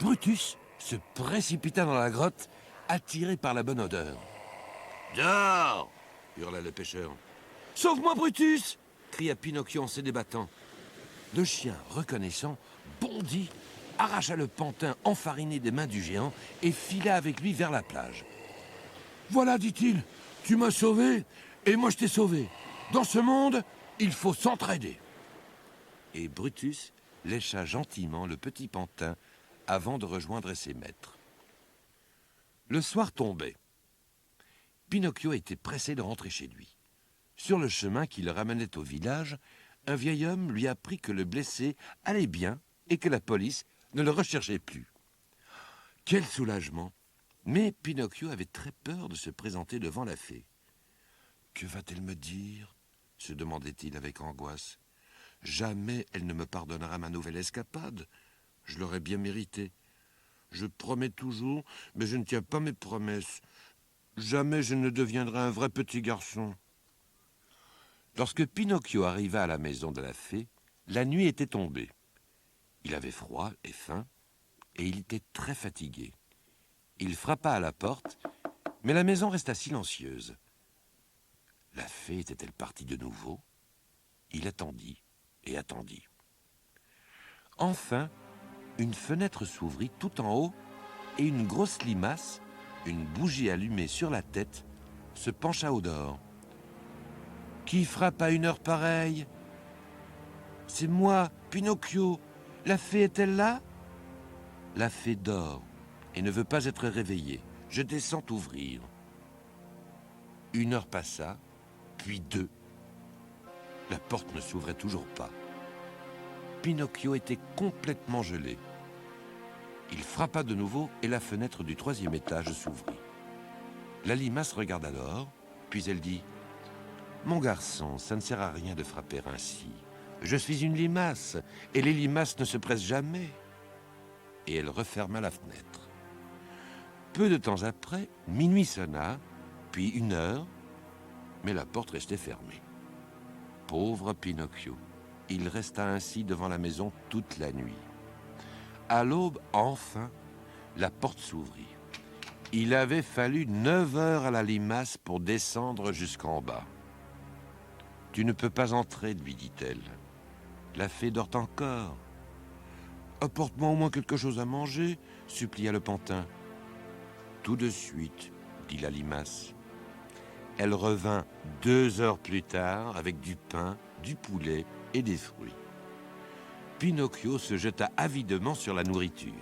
Brutus se précipita dans la grotte, attiré par la bonne odeur. « Dehors !» hurla le pêcheur. « Sauve-moi, Brutus !» cria Pinocchio en se débattant. Le chien, reconnaissant, bondit, arracha le pantin enfariné des mains du géant et fila avec lui vers la plage. « Voilà, dit-il, tu m'as sauvé et moi je t'ai sauvé. Dans ce monde, il faut s'entraider. » Et Brutus lécha gentiment le petit pantin avant de rejoindre ses maîtres. Le soir tombait. Pinocchio était pressé de rentrer chez lui. Sur le chemin qui le ramenait au village, un vieil homme lui apprit que le blessé allait bien et que la police ne le recherchait plus. Quel soulagement! Mais Pinocchio avait très peur de se présenter devant la fée. « Que va-t-elle me dire ?» se demandait-il avec angoisse. « Jamais elle ne me pardonnera ma nouvelle escapade. Je l'aurais bien mérité. Je promets toujours, mais je ne tiens pas mes promesses. Jamais je ne deviendrai un vrai petit garçon. » Lorsque Pinocchio arriva à la maison de la fée, la nuit était tombée. Il avait froid et faim, et il était très fatigué. Il frappa à la porte, mais la maison resta silencieuse. La fée était-elle partie de nouveau? Il attendit et attendit. Enfin, une fenêtre s'ouvrit tout en haut, et une grosse limace, une bougie allumée sur la tête, se pencha au dehors. « Qui frappe à une heure pareille ?»« C'est moi, Pinocchio. La fée est-elle là ?»« La fée dort et ne veut pas être réveillée. Je descends t'ouvrir. » 1 heure passa, puis 2. La porte ne s'ouvrait toujours pas. Pinocchio était complètement gelé. Il frappa de nouveau et la fenêtre du 3e étage s'ouvrit. La limace regarda alors, puis elle dit: « Mon garçon, ça ne sert à rien de frapper ainsi. Je suis une limace, et les limaces ne se pressent jamais. » Et elle referma la fenêtre. Peu de temps après, minuit sonna, puis 1 heure, mais la porte restait fermée. Pauvre Pinocchio, il resta ainsi devant la maison toute la nuit. À l'aube, enfin, la porte s'ouvrit. Il avait fallu 9 heures à la limace pour descendre jusqu'en bas. « Tu ne peux pas entrer, lui dit-elle. La fée dort encore. »« Apporte-moi au moins quelque chose à manger, » supplia le pantin. « Tout de suite, » dit la limace. Elle revint 2 heures plus tard avec du pain, du poulet et des fruits. Pinocchio se jeta avidement sur la nourriture.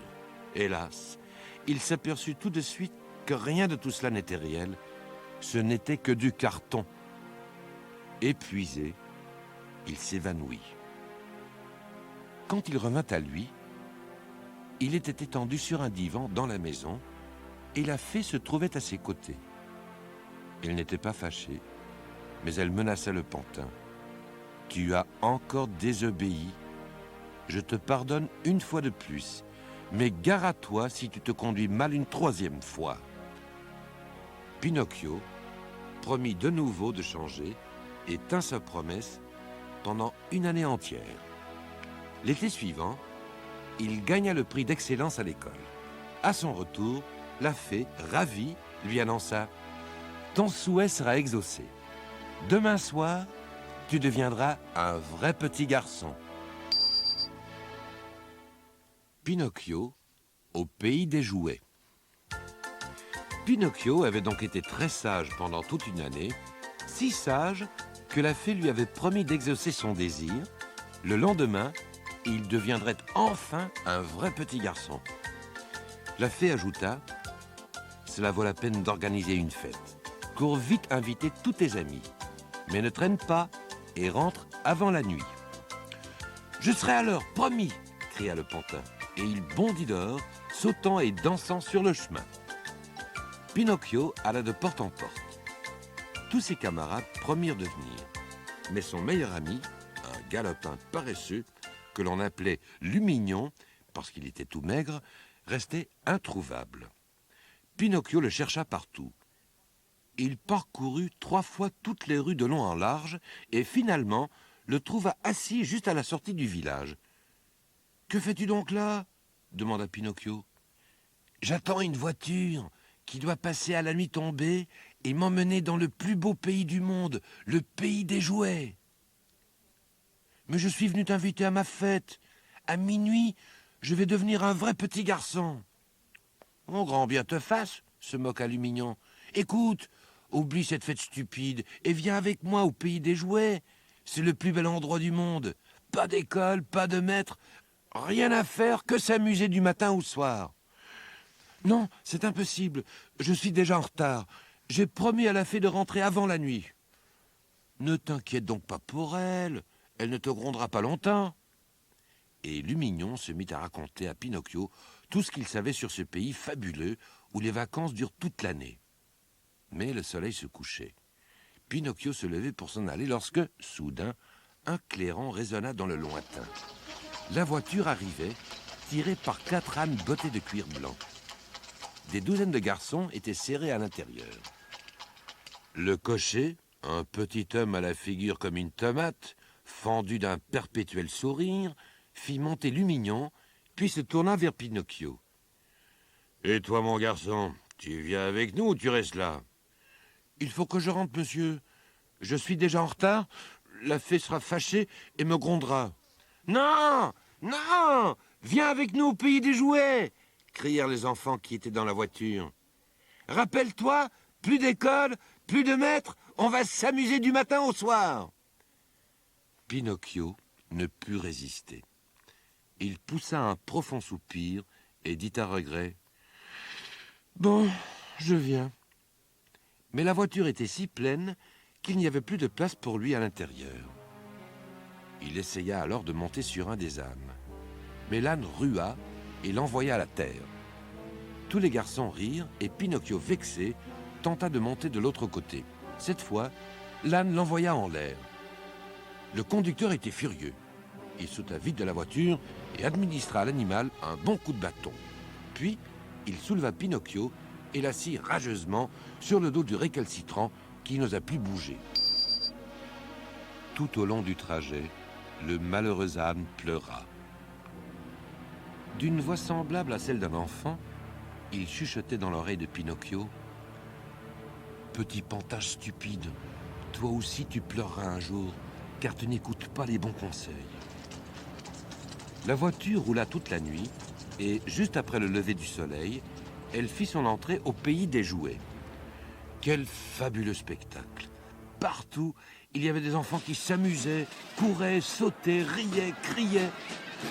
Hélas, il s'aperçut tout de suite que rien de tout cela n'était réel. Ce n'était que du carton. Épuisé, il s'évanouit. Quand il revint à lui, il était étendu sur un divan dans la maison et la fée se trouvait à ses côtés. Elle n'était pas fâchée, mais elle menaça le pantin. « Tu as encore désobéi. Je te pardonne une fois de plus, mais gare à toi si tu te conduis mal une 3e fois. » Pinocchio promit de nouveau de changer et tint sa promesse pendant 1 année entière. L'été suivant, il gagna le prix d'excellence à l'école. À son retour, la fée, ravie, lui annonça: « Ton souhait sera exaucé. Demain soir, tu deviendras un vrai petit garçon. » Pinocchio au pays des jouets. Pinocchio avait donc été très sage pendant toute 1 année, si sage que la fée lui avait promis d'exaucer son désir. Le lendemain, il deviendrait enfin un vrai petit garçon. La fée ajouta: « Cela vaut la peine d'organiser une fête. Cours vite inviter tous tes amis, mais ne traîne pas et rentre avant la nuit. »« Je serai à l'heure, promis !» cria le pantin, et il bondit dehors, sautant et dansant sur le chemin. Pinocchio alla de porte en porte. Tous ses camarades promirent de venir, mais son meilleur ami, un galopin paresseux, que l'on appelait Lumignon, parce qu'il était tout maigre, restait introuvable. Pinocchio le chercha partout. Il parcourut 3 fois toutes les rues de long en large et finalement le trouva assis juste à la sortie du village. « Que fais-tu donc là ?» demanda Pinocchio. J'attends une voiture qui doit passer à la nuit tombée et m'emmener dans le plus beau pays du monde, le pays des jouets. Mais je suis venu t'inviter à ma fête. À minuit, je vais devenir un vrai petit garçon. Oh, grand bien te fasse, se moque Aluminion. Écoute, oublie cette fête stupide et viens avec moi au pays des jouets. C'est le plus bel endroit du monde. Pas d'école, pas de maître, rien à faire que s'amuser du matin au soir. Non, c'est impossible. Je suis déjà en retard. J'ai promis à la fée de rentrer avant la nuit. Ne t'inquiète donc pas pour elle. Elle ne te grondera pas longtemps. Et Lumignon se mit à raconter à Pinocchio tout ce qu'il savait sur ce pays fabuleux où les vacances durent toute l'année. Mais le soleil se couchait. Pinocchio se levait pour s'en aller lorsque, soudain, un clairon résonna dans le lointain. La voiture arrivait, tirée par 4 ânes bottés de cuir blanc. Des douzaines de garçons étaient serrés à l'intérieur. Le cocher, un petit homme à la figure comme une tomate, fendu d'un perpétuel sourire, fit monter Lumignon, puis se tourna vers Pinocchio. « Et toi, mon garçon, tu viens avec nous ou tu restes là ?»« Il faut que je rentre, monsieur. Je suis déjà en retard. La fée sera fâchée et me grondera. »« Non, non, viens avec nous au pays des jouets !» crièrent les enfants qui étaient dans la voiture. « Rappelle-toi, plus d'école, plus de maître, on va s'amuser du matin au soir !» Pinocchio ne put résister. Il poussa un profond soupir et dit à regret « Bon, je viens. » Mais la voiture était si pleine qu'il n'y avait plus de place pour lui à l'intérieur. Il essaya alors de monter sur un des ânes. Mais l'âne rua et l'envoya à la terre. Tous les garçons rirent et Pinocchio, vexé, tenta de monter de l'autre côté. Cette fois, l'âne l'envoya en l'air. Le conducteur était furieux. Il sauta vite de la voiture et administra à l'animal un bon coup de bâton. Puis, il souleva Pinocchio et l'assit rageusement sur le dos du récalcitrant qui n'osa plus bouger. Tout au long du trajet, le malheureux âne pleura. D'une voix semblable à celle d'un enfant, il chuchotait dans l'oreille de Pinocchio. « Petit pantin stupide, toi aussi tu pleureras un jour, car tu n'écoutes pas les bons conseils. » La voiture roula toute la nuit, et juste après le lever du soleil, elle fit son entrée au pays des jouets. Quel fabuleux spectacle! Partout, il y avait des enfants qui s'amusaient, couraient, sautaient, riaient, criaient.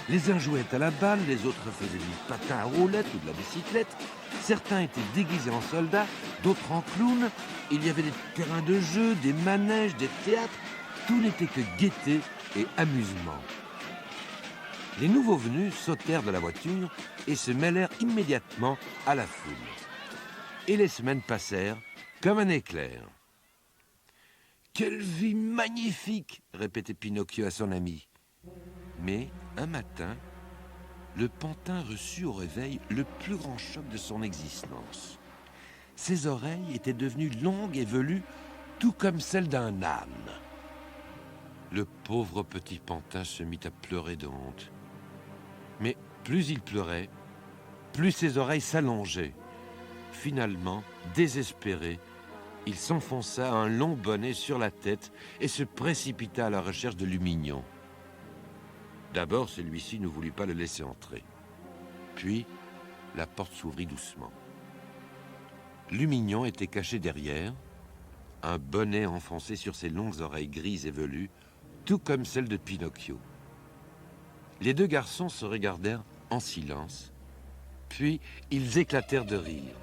Les uns jouaient à la balle, les autres faisaient du patin à roulettes ou de la bicyclette. Certains étaient déguisés en soldats, d'autres en clowns. Il y avait des terrains de jeu, des manèges, des théâtres. Tout n'était que gaieté et amusement. Les nouveaux venus sautèrent de la voiture et se mêlèrent immédiatement à la foule. Et les semaines passèrent comme un éclair. « Quelle vie magnifique !» répétait Pinocchio à son ami. Mais, un matin, le pantin reçut au réveil le plus grand choc de son existence. Ses oreilles étaient devenues longues et velues, tout comme celles d'un âne. Le pauvre petit pantin se mit à pleurer de honte. Mais plus il pleurait, plus ses oreilles s'allongeaient. Finalement, désespéré, il s'enfonça un long bonnet sur la tête et se précipita à la recherche de Lumignon. D'abord, celui-ci ne voulut pas le laisser entrer. Puis, la porte s'ouvrit doucement. Lumignon était caché derrière, un bonnet enfoncé sur ses longues oreilles grises et velues, tout comme celles de Pinocchio. Les deux garçons se regardèrent en silence, puis ils éclatèrent de rire.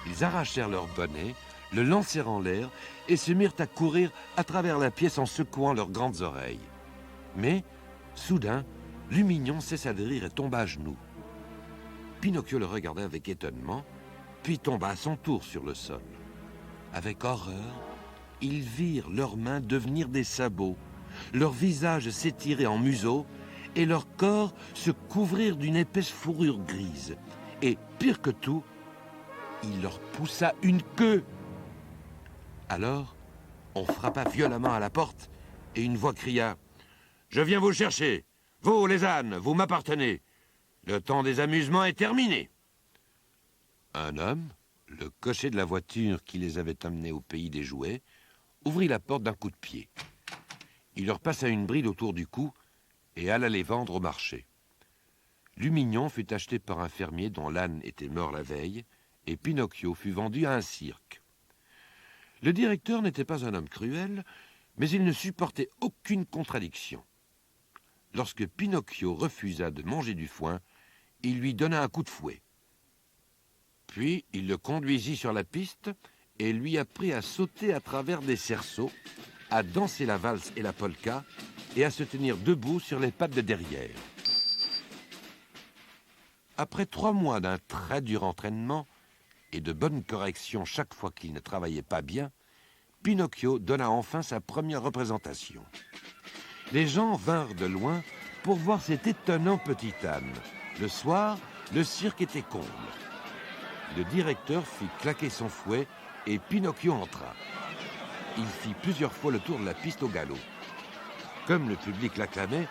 Ils arrachèrent leur bonnet, le lancèrent en l'air et se mirent à courir à travers la pièce en secouant leurs grandes oreilles. Mais, soudain, Lumignon cessa de rire et tomba à genoux. Pinocchio le regarda avec étonnement, puis tomba à son tour sur le sol. Avec horreur, ils virent leurs mains devenir des sabots, leurs visages s'étirer en museau et leur corps se couvrir d'une épaisse fourrure grise. Et, pire que tout, il leur poussa une queue. Alors, on frappa violemment à la porte et une voix cria « Je viens vous chercher. Vous, les ânes, vous m'appartenez. Le temps des amusements est terminé. » Un homme, le cocher de la voiture qui les avait amenés au pays des jouets, ouvrit la porte d'un coup de pied. Il leur passa une bride autour du cou et alla les vendre au marché. Lumignon fut acheté par un fermier dont l'âne était mort la veille, et Pinocchio fut vendu à un cirque. Le directeur n'était pas un homme cruel, mais il ne supportait aucune contradiction. Lorsque Pinocchio refusa de manger du foin, il lui donna un coup de fouet. Puis il le conduisit sur la piste et lui apprit à sauter à travers des cerceaux, à danser la valse et la polka et à se tenir debout sur les pattes de derrière. Après 3 mois d'un très dur entraînement et de bonnes corrections chaque fois qu'il ne travaillait pas bien, Pinocchio donna enfin sa première représentation. Les gens vinrent de loin pour voir cet étonnant petit âne. Le soir, le cirque était comble. Le directeur fit claquer son fouet et Pinocchio entra. Il fit plusieurs fois le tour de la piste au galop. Comme le public l'acclamait,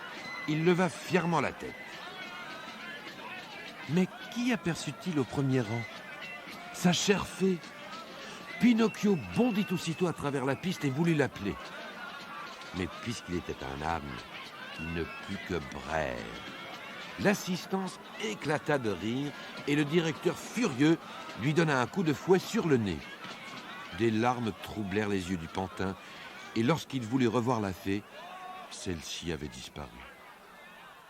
il leva fièrement la tête. Mais qui aperçut-il au premier rang? Sa chère fée. Pinocchio bondit aussitôt à travers la piste et voulut l'appeler. Mais puisqu'il était un âne, il ne put que braire. L'assistance éclata de rire et le directeur, furieux, lui donna un coup de fouet sur le nez. Des larmes troublèrent les yeux du pantin et lorsqu'il voulut revoir la fée, celle-ci avait disparu.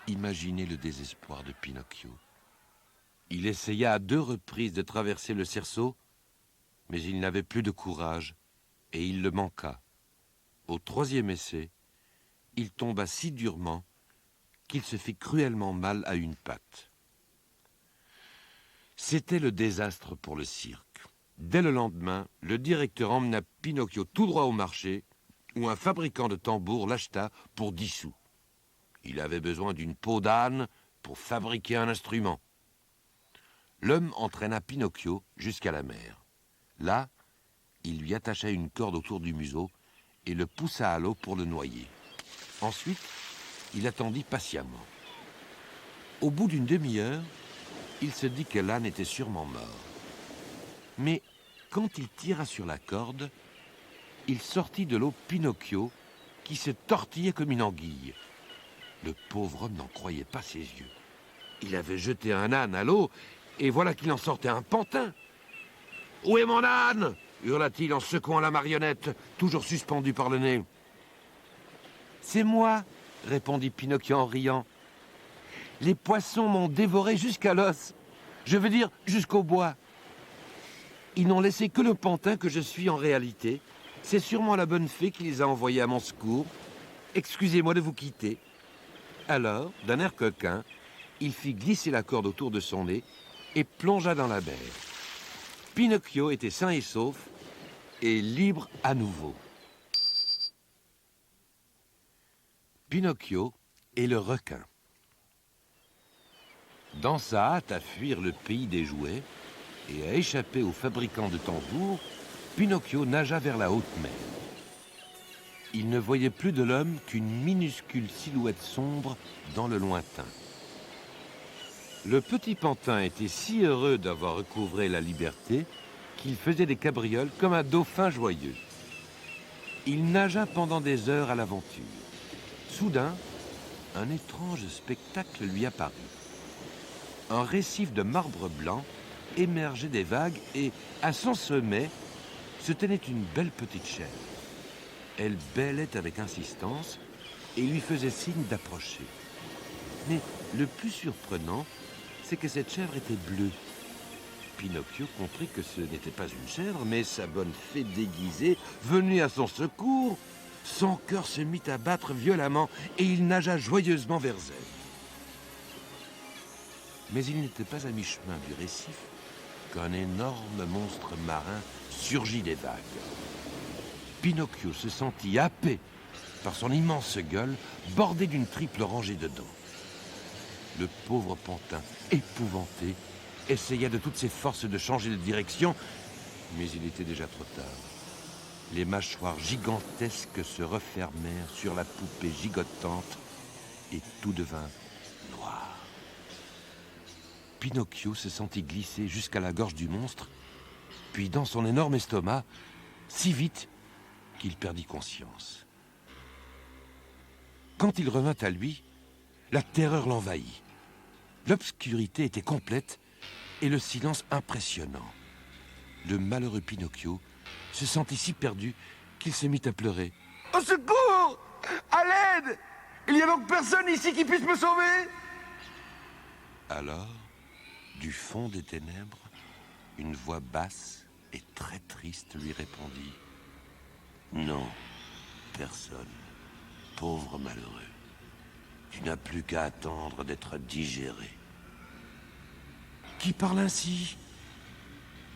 Imaginez le désespoir de Pinocchio. Il essaya à 2 reprises de traverser le cerceau, mais il n'avait plus de courage et il le manqua. Au 3e essai, il tomba si durement qu'il se fit cruellement mal à une patte. C'était le désastre pour le cirque. Dès le lendemain, le directeur emmena Pinocchio tout droit au marché, où un fabricant de tambours l'acheta pour 10 sous. Il avait besoin d'une peau d'âne pour fabriquer un instrument. L'homme entraîna Pinocchio jusqu'à la mer. Là, il lui attacha une corde autour du museau et le poussa à l'eau pour le noyer. Ensuite, il attendit patiemment. Au bout d'une demi-heure, il se dit que l'âne était sûrement mort. Mais quand il tira sur la corde, il sortit de l'eau Pinocchio qui se tortillait comme une anguille. Le pauvre homme n'en croyait pas ses yeux. Il avait jeté un âne à l'eau et voilà qu'il en sortait un pantin. « Où est mon âne ?» hurla-t-il en secouant la marionnette, toujours suspendue par le nez. « C'est moi !» répondit Pinocchio en riant. « Les poissons m'ont dévoré jusqu'à l'os. Je veux dire jusqu'au bois. Ils n'ont laissé que le pantin que je suis en réalité. C'est sûrement la bonne fée qui les a envoyés à mon secours. Excusez-moi de vous quitter. » Alors, d'un air coquin, il fit glisser la corde autour de son nez et plongea dans la mer. Pinocchio était sain et sauf et libre à nouveau. Pinocchio et le requin. Dans sa hâte à fuir le pays des jouets et à échapper aux fabricants de tambours, Pinocchio nagea vers la haute mer. Il ne voyait plus de l'homme qu'une minuscule silhouette sombre dans le lointain. Le petit pantin était si heureux d'avoir recouvré la liberté qu'il faisait des cabrioles comme un dauphin joyeux. Il nagea pendant des heures à l'aventure. Soudain, un étrange spectacle lui apparut. Un récif de marbre blanc émergeait des vagues et, à son sommet, se tenait une belle petite chèvre. Elle bêlait avec insistance et lui faisait signe d'approcher. Mais le plus surprenant, c'est que cette chèvre était bleue. Pinocchio comprit que ce n'était pas une chèvre, mais sa bonne fée déguisée, venue à son secours. Son cœur se mit à battre violemment et il nagea joyeusement vers elle. Mais il n'était pas à mi-chemin du récif qu'un énorme monstre marin surgit des vagues. Pinocchio se sentit happé par son immense gueule bordée d'une triple rangée de dents. Le pauvre pantin, épouvanté, essaya de toutes ses forces de changer de direction, mais il était déjà trop tard. Les mâchoires gigantesques se refermèrent sur la poupée gigotante et tout devint noir. Pinocchio se sentit glisser jusqu'à la gorge du monstre, puis dans son énorme estomac, si vite qu'il perdit conscience. Quand il revint à lui, la terreur l'envahit. L'obscurité était complète et le silence impressionnant. Le malheureux Pinocchio se sentit si perdu qu'il se mit à pleurer. Au secours! À l'aide! Il n'y a donc personne ici qui puisse me sauver? Alors, du fond des ténèbres, une voix basse et très triste lui répondit. Non, personne. Pauvre malheureux. Tu n'as plus qu'à attendre d'être digéré. Qui parle ainsi?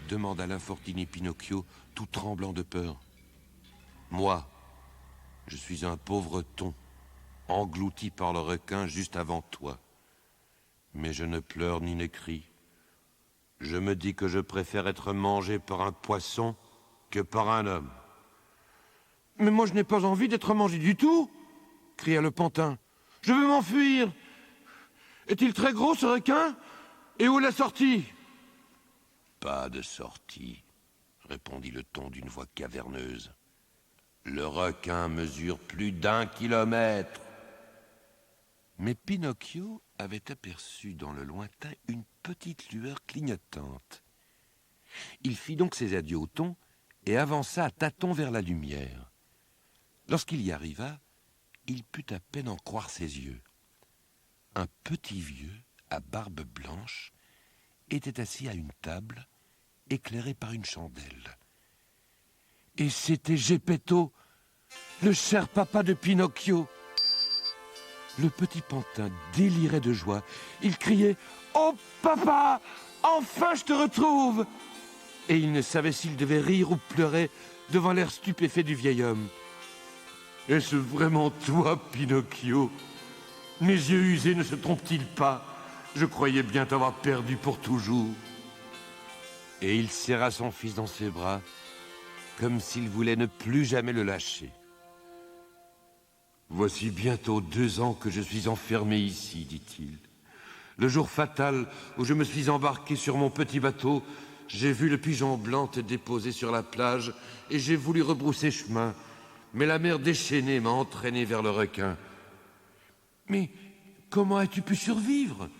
Demanda l'infortuné Pinocchio, tout tremblant de peur. Moi, je suis un pauvre thon, englouti par le requin juste avant toi. Mais je ne pleure ni ne crie. Je me dis que je préfère être mangé par un poisson que par un homme. Mais moi je n'ai pas envie d'être mangé du tout, cria le pantin. Je veux m'enfuir. Est-il très gros ce requin? Et où est la sortie? Pas de sortie, répondit le thon d'une voix caverneuse. Le requin mesure plus d'1 kilomètre. Mais Pinocchio avait aperçu dans le lointain une petite lueur clignotante. Il fit donc ses adieux au thon et avança à tâtons vers la lumière. Lorsqu'il y arriva, il put à peine en croire ses yeux. Un petit vieux, à barbe blanche, était assis à une table, éclairée par une chandelle. Et c'était Geppetto, le cher papa de Pinocchio. Le petit pantin délirait de joie. Il criait « Oh papa, enfin je te retrouve !» Et il ne savait s'il devait rire ou pleurer devant l'air stupéfait du vieil homme. « Est-ce vraiment toi, Pinocchio? Mes yeux usés ne se trompent-ils pas? Je croyais bien t'avoir perdu pour toujours. » Et il serra son fils dans ses bras, comme s'il voulait ne plus jamais le lâcher. « Voici bientôt 2 ans que je suis enfermé ici, dit-il. Le jour fatal où je me suis embarqué sur mon petit bateau, j'ai vu le pigeon blanc te déposer sur la plage et j'ai voulu rebrousser chemin. Mais la mer déchaînée m'a entraîné vers le requin. Mais comment as-tu pu survivre?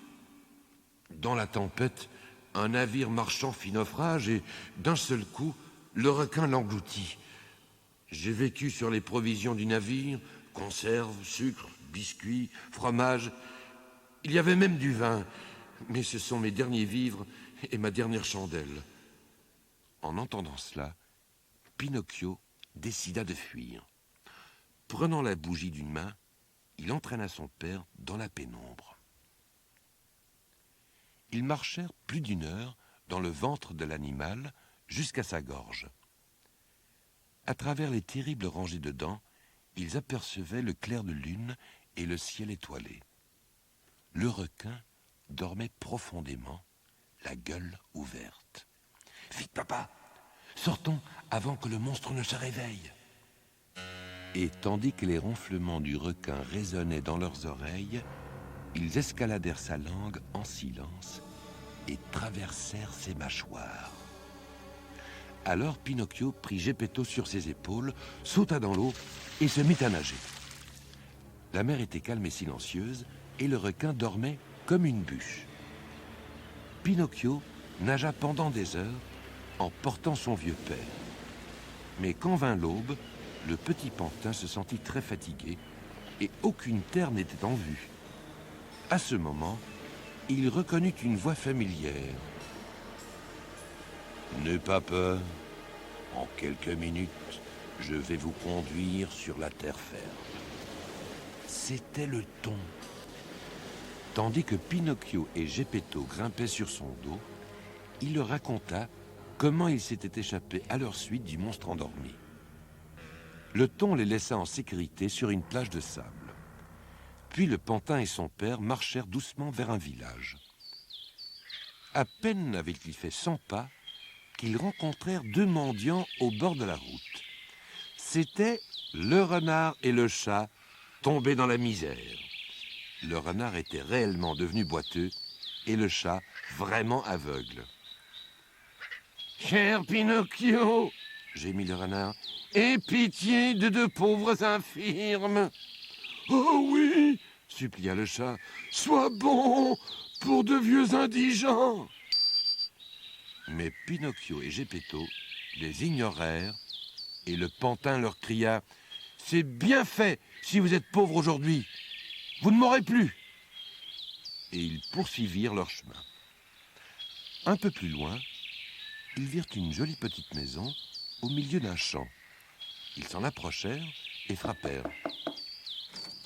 Dans la tempête, un navire marchand fit naufrage et d'un seul coup, le requin l'engloutit. J'ai vécu sur les provisions du navire, conserves, sucre, biscuits, fromage. Il y avait même du vin, mais ce sont mes derniers vivres et ma dernière chandelle. En entendant cela, Pinocchio décida de fuir. Prenant la bougie d'une main, il entraîna son père dans la pénombre. Ils marchèrent plus d'1 heure dans le ventre de l'animal jusqu'à sa gorge. À travers les terribles rangées de dents, ils apercevaient le clair de lune et le ciel étoilé. Le requin dormait profondément, la gueule ouverte. « Vite, papa, sortons avant que le monstre ne se réveille. » Et tandis que les ronflements du requin résonnaient dans leurs oreilles, ils escaladèrent sa langue en silence et traversèrent ses mâchoires. Alors Pinocchio prit Geppetto sur ses épaules, sauta dans l'eau et se mit à nager. La mer était calme et silencieuse et le requin dormait comme une bûche. Pinocchio nagea pendant des heures en portant son vieux père. Mais quand vint l'aube, le petit pantin se sentit très fatigué et aucune terre n'était en vue. À ce moment, il reconnut une voix familière. « N'aie pas peur. En quelques minutes, je vais vous conduire sur la terre ferme. » C'était le thon. Tandis que Pinocchio et Geppetto grimpaient sur son dos, il leur raconta comment il s'était échappé à leur suite du monstre endormi. Le thon les laissa en sécurité sur une plage de sable. Puis le pantin et son père marchèrent doucement vers un village. À peine avaient-ils fait 100 pas qu'ils rencontrèrent 2 mendiants au bord de la route. C'étaient le renard et le chat tombés dans la misère. Le renard était réellement devenu boiteux et le chat vraiment aveugle. « Cher Pinocchio !» gémit le renard. « Aie pitié de deux pauvres infirmes !»« Oh oui !» supplia le chat. « Sois bon pour de vieux indigents !» Mais Pinocchio et Geppetto les ignorèrent et le pantin leur cria « C'est bien fait si vous êtes pauvres aujourd'hui. Vous ne m'aurez plus !» Et ils poursuivirent leur chemin. Un peu plus loin, ils virent une jolie petite maison au milieu d'un champ. Ils s'en approchèrent et frappèrent.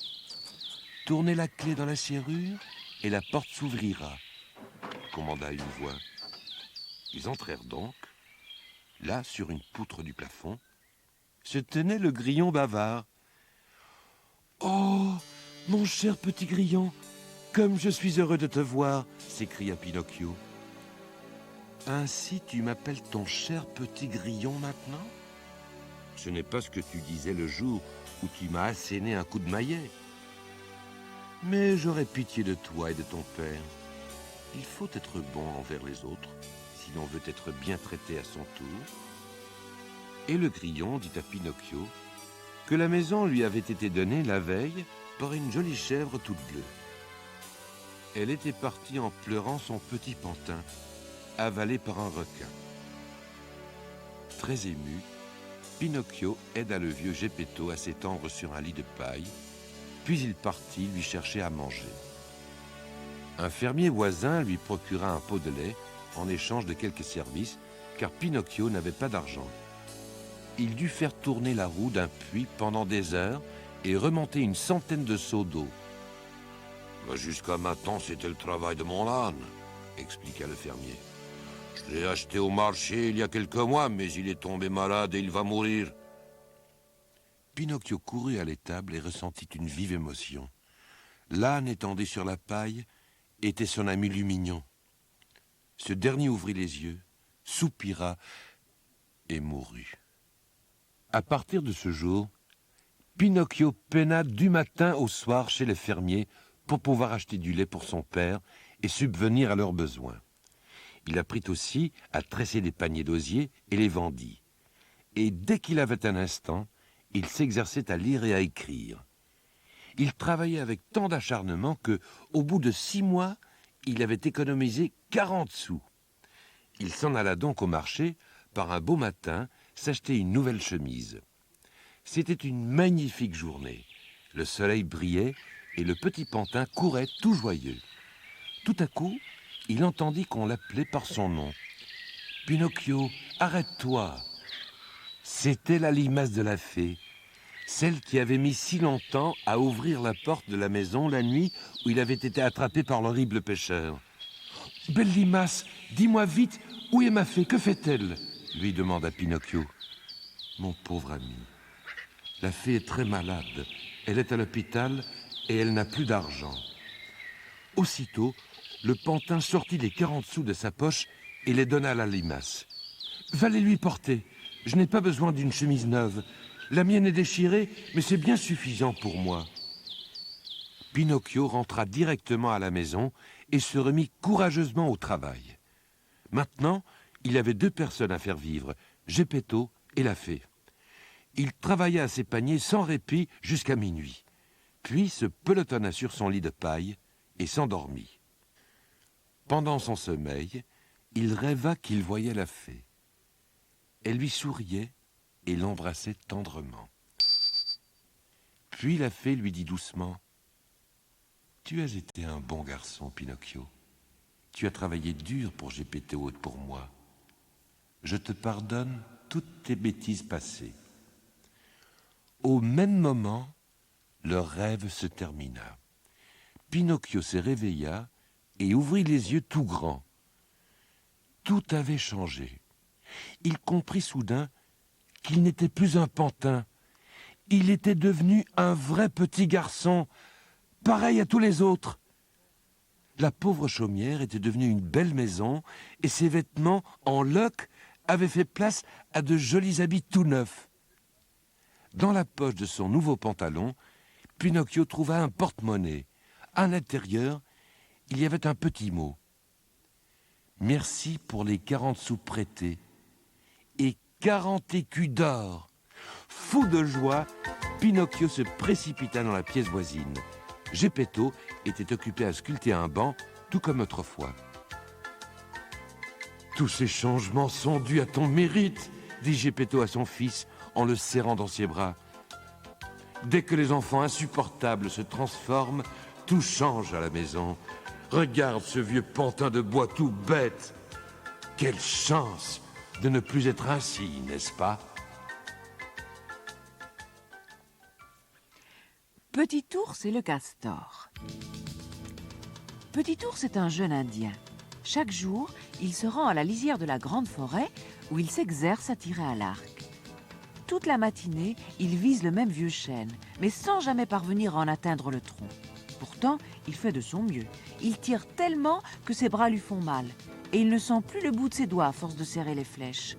« Tournez la clé dans la serrure et la porte s'ouvrira », commanda une voix. Ils entrèrent donc. Là, sur une poutre du plafond, se tenait le grillon bavard. « Oh, mon cher petit grillon, comme je suis heureux de te voir !» s'écria Pinocchio. « Ainsi tu m'appelles ton cher petit grillon maintenant ? Ce n'est pas ce que tu disais le jour où tu m'as asséné un coup de maillet. Mais j'aurais pitié de toi et de ton père. Il faut être bon envers les autres, si l'on veut être bien traité à son tour. » Et le grillon dit à Pinocchio que la maison lui avait été donnée la veille par une jolie chèvre toute bleue. Elle était partie en pleurant son petit pantin, avalé par un requin. Très ému, Pinocchio aida le vieux Geppetto à s'étendre sur un lit de paille, puis il partit lui chercher à manger. Un fermier voisin lui procura un pot de lait en échange de quelques services, car Pinocchio n'avait pas d'argent. Il dut faire tourner la roue d'un puits pendant des heures et remonter une centaine de seaux d'eau. « Jusqu'à maintenant, c'était le travail de mon âne, » expliqua le fermier. « Je l'ai acheté au marché il y a quelques mois, mais il est tombé malade et il va mourir. » Pinocchio courut à l'étable et ressentit une vive émotion. L'âne étendu sur la paille était son ami Lumignon. Ce dernier ouvrit les yeux, soupira et mourut. À partir de ce jour, Pinocchio peina du matin au soir chez les fermiers pour pouvoir acheter du lait pour son père et subvenir à leurs besoins. Il apprit aussi à tresser des paniers d'osier et les vendit. Et dès qu'il avait un instant, il s'exerçait à lire et à écrire. Il travaillait avec tant d'acharnement que, au bout de 6 mois, il avait économisé 40 sous. Il s'en alla donc au marché, par un beau matin, s'acheter une nouvelle chemise. C'était une magnifique journée. Le soleil brillait et le petit pantin courait tout joyeux. Tout à coup, il entendit qu'on l'appelait par son nom. « Pinocchio, arrête-toi !» C'était la limace de la fée, celle qui avait mis si longtemps à ouvrir la porte de la maison la nuit où il avait été attrapé par l'horrible pêcheur. « Belle limace, dis-moi vite, où est ma fée, que fait-elle » lui demanda Pinocchio. « Mon pauvre ami, la fée est très malade, elle est à l'hôpital et elle n'a plus d'argent. » Aussitôt, le pantin sortit les 40 sous de sa poche et les donna à la limace. « Va les lui porter, je n'ai pas besoin d'une chemise neuve. La mienne est déchirée, mais c'est bien suffisant pour moi. » Pinocchio rentra directement à la maison et se remit courageusement au travail. Maintenant, il avait 2 personnes à faire vivre, Geppetto et la fée. Il travailla à ses paniers sans répit jusqu'à minuit, puis se pelotonna sur son lit de paille et s'endormit. Pendant son sommeil, il rêva qu'il voyait la fée. Elle lui souriait et l'embrassait tendrement. Puis la fée lui dit doucement « Tu as été un bon garçon, Pinocchio. Tu as travaillé dur pour Geppetto et pour moi. Je te pardonne toutes tes bêtises passées. » Au même moment, leur rêve se termina. Pinocchio se réveilla et ouvrit les yeux tout grands. Tout avait changé. Il comprit soudain qu'il n'était plus un pantin. Il était devenu un vrai petit garçon, pareil à tous les autres. La pauvre chaumière était devenue une belle maison et ses vêtements en loques avaient fait place à de jolis habits tout neufs. Dans la poche de son nouveau pantalon, Pinocchio trouva un porte-monnaie. À l'intérieur, il y avait un petit mot. Merci pour les 40 sous prêtés. Et 40 écus d'or. Fou de joie, Pinocchio se précipita dans la pièce voisine. Geppetto était occupé à sculpter un banc, tout comme autrefois. Tous ces changements sont dus à ton mérite, dit Geppetto à son fils en le serrant dans ses bras. Dès que les enfants insupportables se transforment, tout change à la maison. Regarde ce vieux pantin de bois tout bête. Quelle chance de ne plus être ainsi, n'est-ce pas? Petit Ours et le castor. Petit Ours est un jeune Indien. Chaque jour, il se rend à la lisière de la grande forêt où il s'exerce à tirer à l'arc. Toute la matinée, il vise le même vieux chêne, mais sans jamais parvenir à en atteindre le tronc. Pourtant, il fait de son mieux. Il tire tellement que ses bras lui font mal, et il ne sent plus le bout de ses doigts à force de serrer les flèches.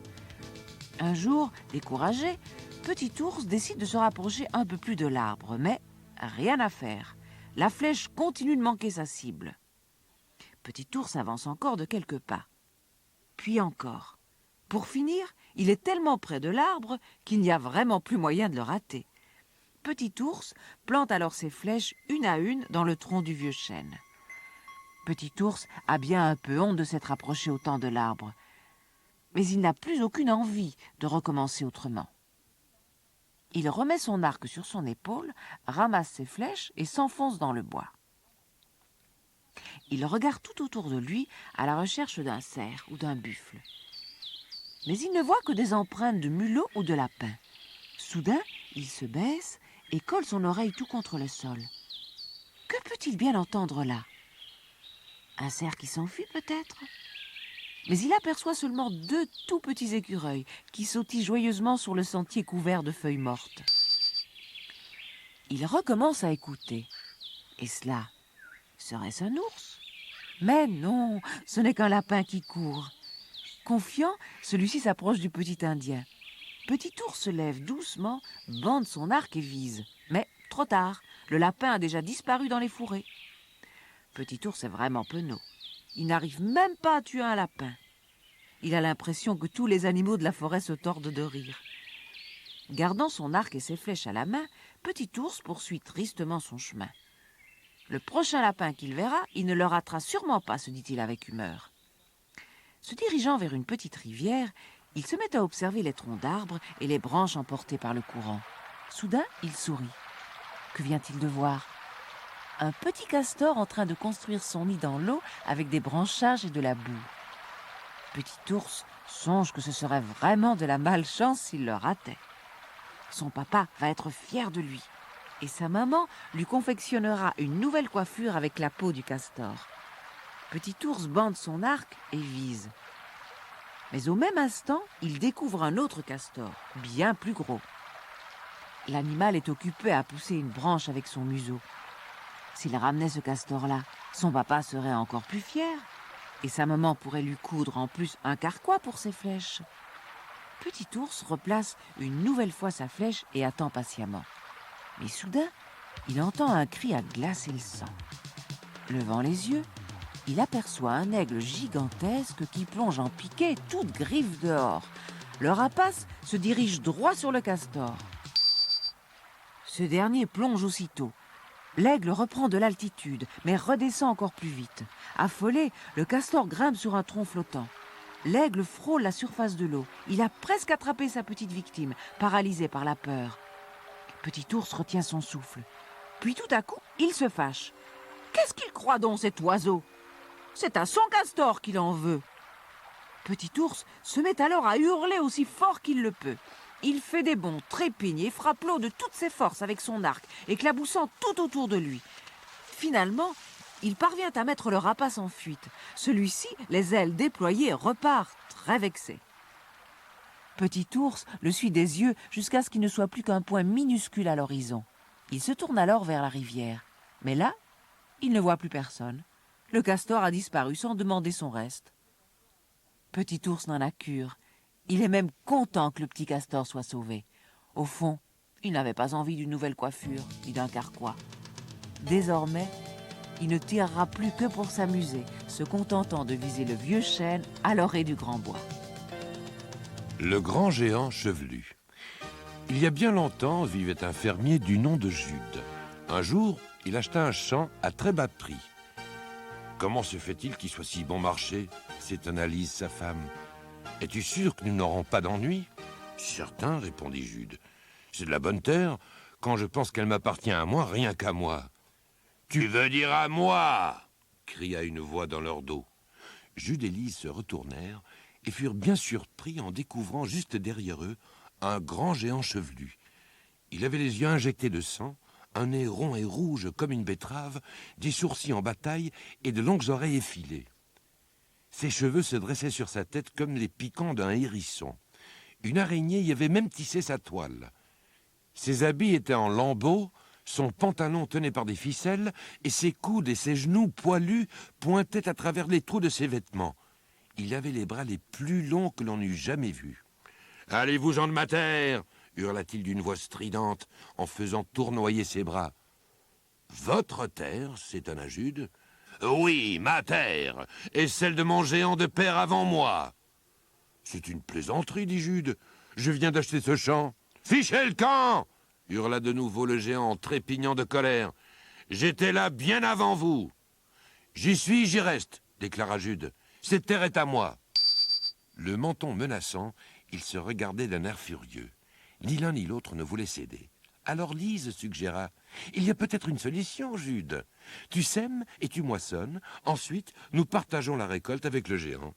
Un jour, découragé, Petit Ours décide de se rapprocher un peu plus de l'arbre, mais rien à faire. La flèche continue de manquer sa cible. Petit Ours avance encore de quelques pas. Puis encore. Pour finir, il est tellement près de l'arbre qu'il n'y a vraiment plus moyen de le rater. Petit Ours plante alors ses flèches une à une dans le tronc du vieux chêne. Petit Ours a bien un peu honte de s'être approché autant de l'arbre, mais il n'a plus aucune envie de recommencer autrement. Il remet son arc sur son épaule, ramasse ses flèches et s'enfonce dans le bois. Il regarde tout autour de lui à la recherche d'un cerf ou d'un buffle. Mais il ne voit que des empreintes de mulot ou de lapin. Soudain, il se baisse et colle son oreille tout contre le sol. Que peut-il bien entendre là? Un cerf qui s'enfuit peut-être? Mais il aperçoit seulement 2 tout petits écureuils qui sautillent joyeusement sur le sentier couvert de feuilles mortes. Il recommence à écouter. Et cela, serait-ce un ours? Mais non, ce n'est qu'un lapin qui court. Confiant, celui-ci s'approche du petit Indien. Petit Ours se lève doucement, bande son arc et vise. Mais trop tard, le lapin a déjà disparu dans les fourrés. Petit Ours est vraiment penaud. Il n'arrive même pas à tuer un lapin. Il a l'impression que tous les animaux de la forêt se tordent de rire. Gardant son arc et ses flèches à la main, Petit Ours poursuit tristement son chemin. Le prochain lapin qu'il verra, il ne le ratera sûrement pas, se dit-il avec humeur. Se dirigeant vers une petite rivière, il se met à observer les troncs d'arbres et les branches emportées par le courant. Soudain, il sourit. Que vient-il de voir? Un petit castor en train de construire son nid dans l'eau avec des branchages et de la boue. Petit Ours songe que ce serait vraiment de la malchance s'il le ratait. Son papa va être fier de lui et sa maman lui confectionnera une nouvelle coiffure avec la peau du castor. Petit Ours bande son arc et vise. Mais au même instant, il découvre un autre castor, bien plus gros. L'animal est occupé à pousser une branche avec son museau. S'il ramenait ce castor-là, son papa serait encore plus fier. Et sa maman pourrait lui coudre en plus un carquois pour ses flèches. Petit Ours replace une nouvelle fois sa flèche et attend patiemment. Mais soudain, il entend un cri à glacer le sang. Levant les yeux, il aperçoit un aigle gigantesque qui plonge en piqué, toute griffe dehors. Le rapace se dirige droit sur le castor. Ce dernier plonge aussitôt. L'aigle reprend de l'altitude, mais redescend encore plus vite. Affolé, le castor grimpe sur un tronc flottant. L'aigle frôle la surface de l'eau. Il a presque attrapé sa petite victime, paralysée par la peur. Petit Ours retient son souffle. Puis tout à coup, il se fâche. Qu'est-ce qu'il croit donc, cet oiseau? C'est à son castor qu'il en veut. Petit Ours se met alors à hurler aussi fort qu'il le peut. Il fait des bonds, trépigne et frappe l'eau de toutes ses forces avec son arc, éclaboussant tout autour de lui. Finalement, il parvient à mettre le rapace en fuite. Celui-ci, les ailes déployées, repart, très vexé. Petit Ours le suit des yeux jusqu'à ce qu'il ne soit plus qu'un point minuscule à l'horizon. Il se tourne alors vers la rivière. Mais là, il ne voit plus personne. Le castor a disparu sans demander son reste. Petit Ours n'en a cure. Il est même content que le petit castor soit sauvé. Au fond, il n'avait pas envie d'une nouvelle coiffure, ni d'un carquois. Désormais, il ne tirera plus que pour s'amuser, se contentant de viser le vieux chêne à l'orée du grand bois. Le grand géant chevelu. Il y a bien longtemps vivait un fermier du nom de Jude. Un jour, il acheta un champ à très bas prix. « Comment se fait-il qu'il soit si bon marché ?» s'étonna Lise, sa femme. « Es-tu sûr que nous n'aurons pas d'ennui ?»« Certain, répondit Jude. C'est de la bonne terre. Quand je pense qu'elle m'appartient à moi, rien qu'à moi. »« Tu veux dire à moi ?» cria une voix dans leur dos. Jude et Lise se retournèrent et furent bien surpris en découvrant juste derrière eux un grand géant chevelu. Il avait les yeux injectés de sang, un nez rond et rouge comme une betterave, des sourcils en bataille et de longues oreilles effilées. Ses cheveux se dressaient sur sa tête comme les piquants d'un hérisson. Une araignée y avait même tissé sa toile. Ses habits étaient en lambeaux, son pantalon tenait par des ficelles, et ses coudes et ses genoux poilus pointaient à travers les trous de ses vêtements. Il avait les bras les plus longs que l'on eût jamais vus. « Allez-vous-en de ma terre !» hurla-t-il d'une voix stridente en faisant tournoyer ses bras. « Votre terre ?» s'étonna Jude. « Oui, ma terre, et celle de mon géant de père avant moi. »« C'est une plaisanterie, dit Jude. Je viens d'acheter ce champ. »« Fichez le camp !» hurla de nouveau le géant en trépignant de colère. « J'étais là bien avant vous. »« J'y suis, j'y reste, » déclara Jude. « Cette terre est à moi. » Le menton menaçant, ils se regardaient d'un air furieux. Ni l'un ni l'autre ne voulait céder. Alors Lise suggéra « Il y a peut-être une solution, Jude. Tu sèmes et tu moissonnes. Ensuite, nous partageons la récolte avec le géant. »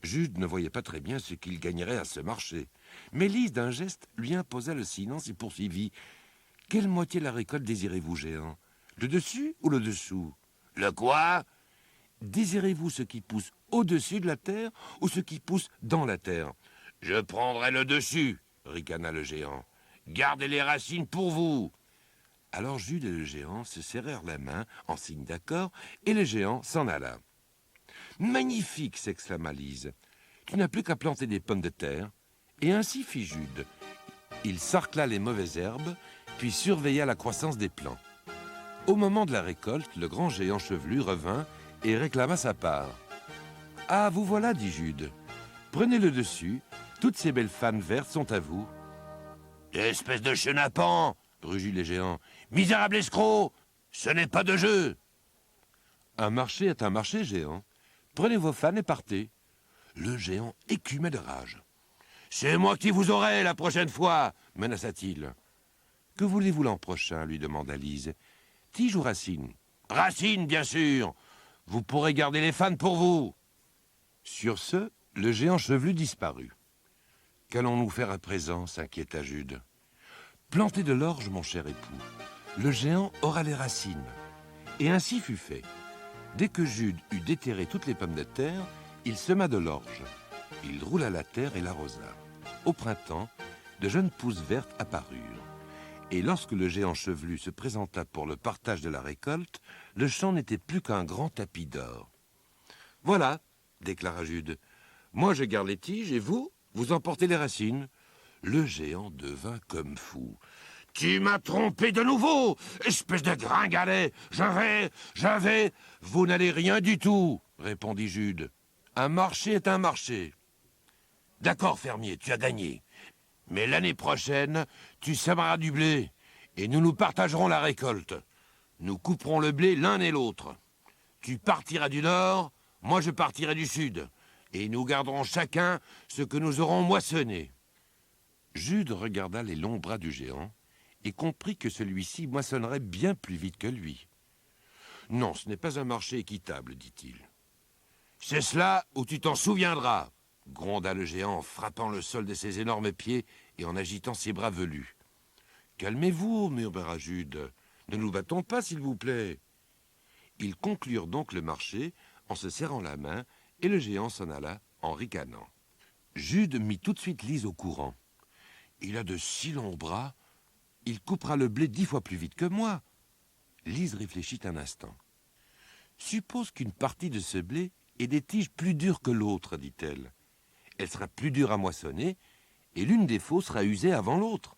Jude ne voyait pas très bien ce qu'il gagnerait à ce marché. Mais Lise, d'un geste, lui imposa le silence et poursuivit « Quelle moitié de la récolte désirez-vous, géant? Le dessus ou le dessous? »« Le quoi ?»« Désirez-vous ce qui pousse au-dessus de la terre ou ce qui pousse dans la terre? »« Je prendrai le dessus, » ricana le géant. « Gardez les racines pour vous. » Alors Jude et le géant se serrèrent la main en signe d'accord et le géant s'en alla. « Magnifique !» s'exclama Lise. « Tu n'as plus qu'à planter des pommes de terre. » Et ainsi fit Jude. Il sarcla les mauvaises herbes, puis surveilla la croissance des plants. Au moment de la récolte, le grand géant chevelu revint et réclama sa part. « Ah, vous voilà, dit Jude. Prenez le dessus. Toutes ces belles fanes vertes sont à vous. »« Espèce de chenapan !» rugit le géant. « Misérable escroc! Ce n'est pas de jeu !»« Un marché est un marché, géant. Prenez vos fanes et partez. » Le géant écumait de rage. « C'est moi qui vous aurai la prochaine fois !» menaça-t-il. « Que voulez-vous l'an prochain ?» lui demanda Lise. « Tige ou racine ?»« Racine, bien sûr. Vous pourrez garder les fanes pour vous. » Sur ce, le géant chevelu disparut. « Qu'allons-nous faire à présent ?» s'inquiéta Jude. « Plantez de l'orge, mon cher époux. Le géant aura les racines. » Et ainsi fut fait. Dès que Jude eut déterré toutes les pommes de terre, il sema de l'orge. Il roula la terre et l'arrosa. Au printemps, de jeunes pousses vertes apparurent. Et lorsque le géant chevelu se présenta pour le partage de la récolte, le champ n'était plus qu'un grand tapis d'or. « Voilà, » déclara Jude. « Moi, je garde les tiges et vous, vous emportez les racines. » Le géant devint comme fou. « Tu m'as trompé de nouveau, espèce de gringalet. Je vais... »« Vous n'allez rien du tout, » répondit Jude. « Un marché est un marché. »« D'accord, fermier, tu as gagné. Mais l'année prochaine, tu sèmeras du blé, et nous partagerons la récolte. Nous couperons le blé l'un et l'autre. Tu partiras du nord, moi je partirai du sud, et nous garderons chacun ce que nous aurons moissonné. » Jude regarda les longs bras du géant et comprit que celui-ci moissonnerait bien plus vite que lui. « Non, ce n'est pas un marché équitable, dit-il. »« C'est cela ou tu t'en souviendras !» gronda le géant en frappant le sol de ses énormes pieds et en agitant ses bras velus. « Calmez-vous, murmura Jude. Ne nous battons pas, s'il vous plaît. » Ils conclurent donc le marché en se serrant la main et le géant s'en alla en ricanant. Jude mit tout de suite Lise au courant. « Il a de si longs bras, il coupera le blé 10 fois plus vite que moi. » Lise réfléchit un instant. « Suppose qu'une partie de ce blé ait des tiges plus dures que l'autre, dit-elle. Elle sera plus dure à moissonner, et l'une des faux sera usée avant l'autre. »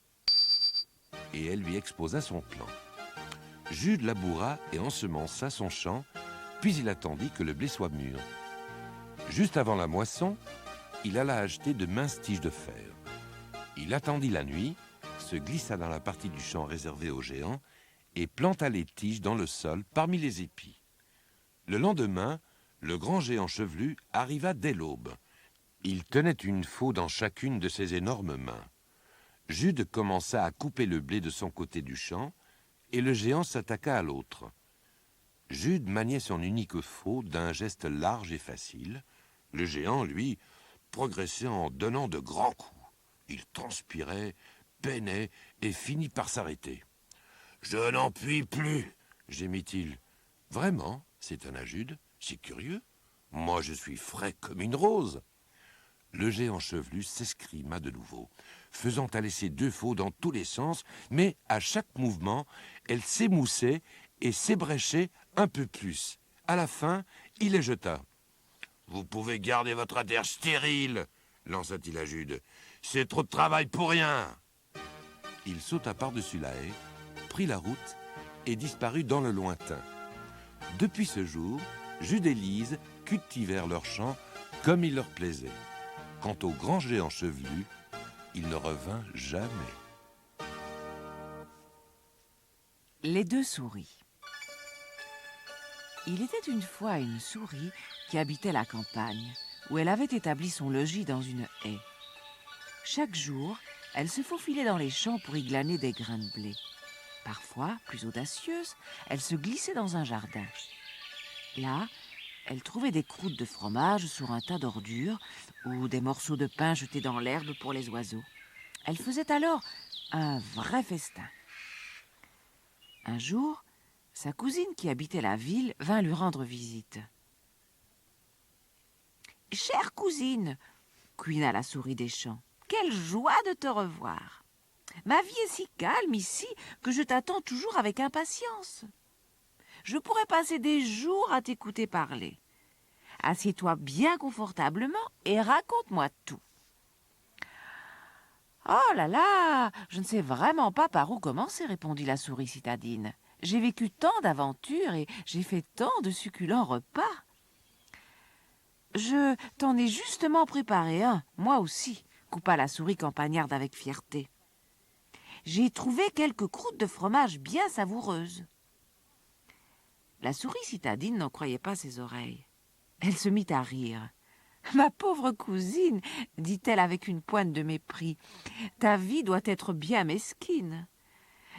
Et elle lui exposa son plan. « Jude laboura et ensemença son champ, puis il attendit que le blé soit mûr. Juste avant la moisson, il alla acheter de minces tiges de fer. Il attendit la nuit, se glissa dans la partie du champ réservée aux géants et planta les tiges dans le sol parmi les épis. Le lendemain, le grand géant chevelu arriva dès l'aube. Il tenait une faux dans chacune de ses énormes mains. Jude commença à couper le blé de son côté du champ et le géant s'attaqua à l'autre. Jude maniait son unique faux d'un geste large et facile. Le géant, lui, progressait en donnant de grands coups. Il transpirait, peinait et finit par s'arrêter. « Je n'en puis plus !» gémit-il. « Vraiment ?» s'étonna Jude. « C'est curieux. Moi, je suis frais comme une rose. » Le géant chevelu s'escrima de nouveau, faisant aller ses deux faux dans tous les sens, mais à chaque mouvement, elle s'émoussait et s'ébréchait un peu plus. À la fin, il les jeta. « Vous pouvez garder votre adhère stérile !» lança-t-il à Jude. « C'est trop de travail pour rien !» Il sauta par-dessus la haie, prit la route et disparut dans le lointain. Depuis ce jour, Jude et Lise cultivèrent leurs champs comme il leur plaisait. Quant au grand géant chevelu, il ne revint jamais. Les deux souris. Il était une fois une souris qui habitait la campagne, où elle avait établi son logis dans une haie. Chaque jour, elle se faufilait dans les champs pour y glaner des grains de blé. Parfois, plus audacieuse, elle se glissait dans un jardin. Là, elle trouvait des croûtes de fromage sur un tas d'ordures ou des morceaux de pain jetés dans l'herbe pour les oiseaux. Elle faisait alors un vrai festin. Un jour, sa cousine qui habitait la ville vint lui rendre visite. « Chère cousine, couina la souris des champs, quelle joie de te revoir! Ma vie est si calme ici que je t'attends toujours avec impatience. Je pourrais passer des jours à t'écouter parler. Assieds-toi bien confortablement et raconte-moi tout. » « Oh là là, je ne sais vraiment pas par où commencer, » répondit la souris citadine. « J'ai vécu tant d'aventures et j'ai fait tant de succulents repas. Je t'en ai justement préparé un, moi aussi, » coupa la souris campagnarde avec fierté. « J'ai trouvé quelques croûtes de fromage bien savoureuses. » La souris citadine n'en croyait pas ses oreilles. Elle se mit à rire. « Ma pauvre cousine, dit-elle avec une pointe de mépris, ta vie doit être bien mesquine.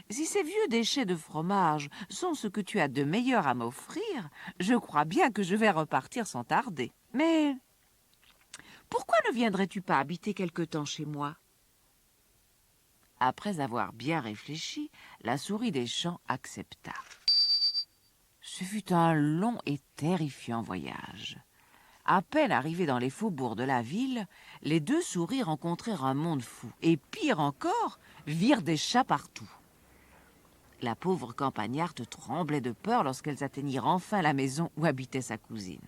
Si ces vieux déchets de fromage sont ce que tu as de meilleur à m'offrir, je crois bien que je vais repartir sans tarder. Mais pourquoi ne viendrais-tu pas habiter quelque temps chez moi ?» Après avoir bien réfléchi, la souris des champs accepta. Ce fut un long et terrifiant voyage. À peine arrivés dans les faubourgs de la ville, les deux souris rencontrèrent un monde fou et, pire encore, virent des chats partout. La pauvre campagnarde tremblait de peur lorsqu'elles atteignirent enfin la maison où habitait sa cousine.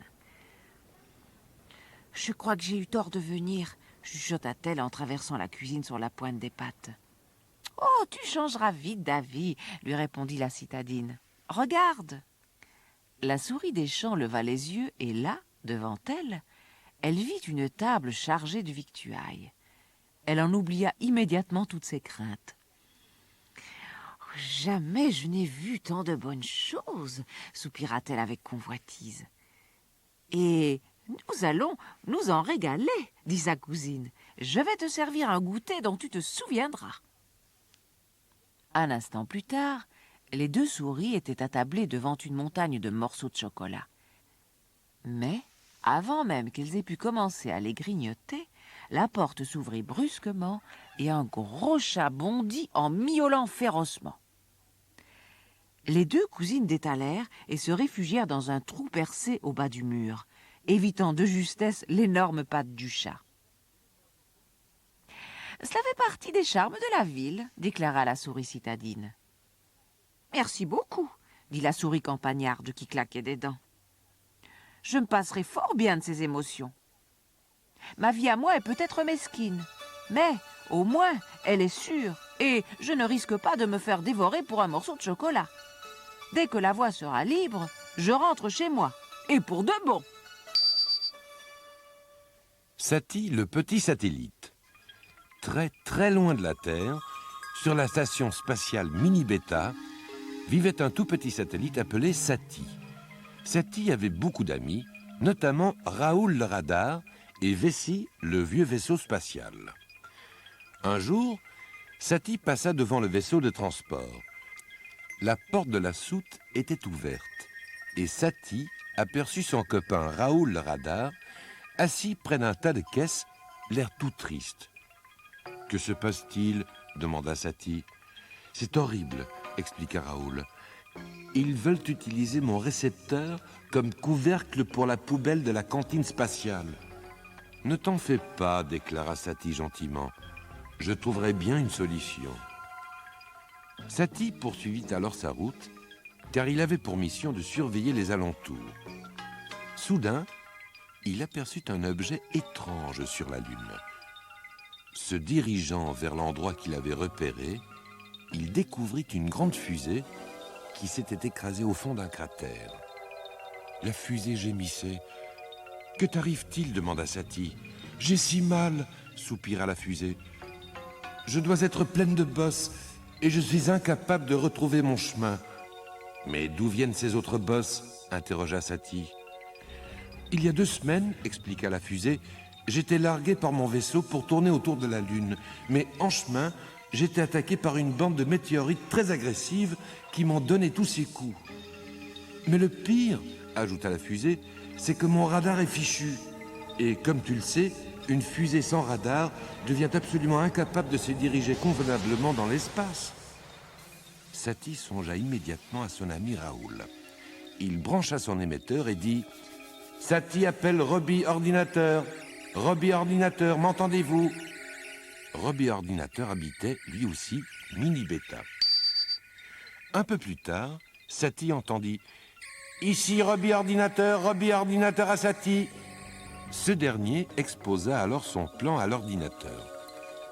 « Je crois que j'ai eu tort de venir, » chuchota-t-elle en traversant la cuisine sur la pointe des pattes. « Oh, tu changeras vite d'avis, » lui répondit la citadine. « Regarde !» La souris des champs leva les yeux et là, devant elle, elle vit une table chargée de victuailles. Elle en oublia immédiatement toutes ses craintes. « Jamais je n'ai vu tant de bonnes choses, » soupira-t-elle avec convoitise. « Et nous allons nous en régaler, » dit sa cousine. « Je vais te servir un goûter dont tu te souviendras. » Un instant plus tard, les deux souris étaient attablées devant une montagne de morceaux de chocolat. Mais, avant même qu'elles aient pu commencer à les grignoter, la porte s'ouvrit brusquement et un gros chat bondit en miaulant férocement. Les deux cousines détalèrent et se réfugièrent dans un trou percé au bas du mur, évitant de justesse l'énorme patte du chat. « Cela fait partie des charmes de la ville, » déclara la souris citadine. « Merci beaucoup, » dit la souris campagnarde qui claquait des dents. « Je me passerai fort bien de ces émotions. Ma vie à moi est peut-être mesquine, mais au moins elle est sûre et je ne risque pas de me faire dévorer pour un morceau de chocolat. » Dès que la voie sera libre, je rentre chez moi. Et pour de bon. Sati, le petit satellite. Très très loin de la Terre, sur la station spatiale Mini-Beta, vivait un tout petit satellite appelé Sati. Sati avait beaucoup d'amis, notamment Raoul le radar et Vessi, le vieux vaisseau spatial. Un jour, Sati passa devant le vaisseau de transport. La porte de la soute était ouverte et Sati aperçut son copain Raoul le radar assis près d'un tas de caisses, l'air tout triste. « Que se passe-t-il » demanda Sati. « C'est horrible » expliqua Raoul. « Ils veulent utiliser mon récepteur comme couvercle pour la poubelle de la cantine spatiale. »« Ne t'en fais pas » déclara Sati gentiment. « Je trouverai bien une solution. » Sati poursuivit alors sa route, car il avait pour mission de surveiller les alentours. Soudain, il aperçut un objet étrange sur la Lune. Se dirigeant vers l'endroit qu'il avait repéré, il découvrit une grande fusée qui s'était écrasée au fond d'un cratère. La fusée gémissait. « Que t'arrive-t-il » demanda Sati. « J'ai si mal » soupira la fusée. « Je dois être pleine de bosses et je suis incapable de retrouver mon chemin. »« Mais d'où viennent ces autres bosses » interrogea Sati. « Il y a 2 semaines, » expliqua la fusée, « j'étais largué par mon vaisseau pour tourner autour de la Lune. Mais en chemin, j'étais attaqué par une bande de météorites très agressives qui m'ont donné tous ces coups. Mais le pire, » ajouta la fusée, « c'est que mon radar est fichu. Et comme tu le sais, une fusée sans radar devient absolument incapable de se diriger convenablement dans l'espace. » Sati songea immédiatement à son ami Raoul. Il brancha son émetteur et dit « Sati appelle Robbie Ordinateur. Robbie Ordinateur, m'entendez-vous » Robbie Ordinateur habitait, lui aussi, Mini-Beta. Un peu plus tard, Sati entendit « Ici Robbie Ordinateur à Sati » Ce dernier exposa alors son plan à l'ordinateur.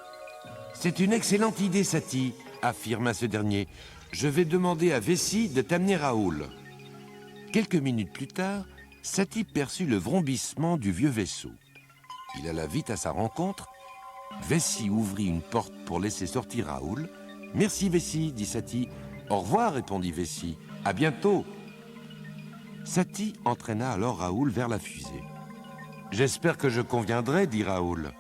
« C'est une excellente idée, Sati, » affirma ce dernier. « Je vais demander à Vessi de t'amener Raoul. » Quelques minutes plus tard, Sati perçut le vrombissement du vieux vaisseau. Il alla vite à sa rencontre. Vessi ouvrit une porte pour laisser sortir Raoul. « Merci, Vessi, » dit Sati. « Au revoir, » répondit Vessi. « À bientôt. » Sati entraîna alors Raoul vers la fusée. « J'espère que je conviendrai, » dit Raoul.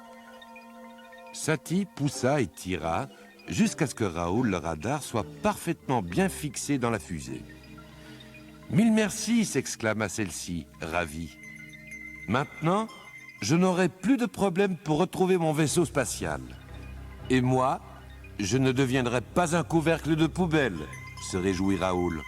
Sati poussa et tira jusqu'à ce que Raoul, le radar, soit parfaitement bien fixé dans la fusée. « Mille merci » s'exclama celle-ci, ravie. « Maintenant, je n'aurai plus de problème pour retrouver mon vaisseau spatial. Et moi, je ne deviendrai pas un couvercle de poubelle » se réjouit Raoul.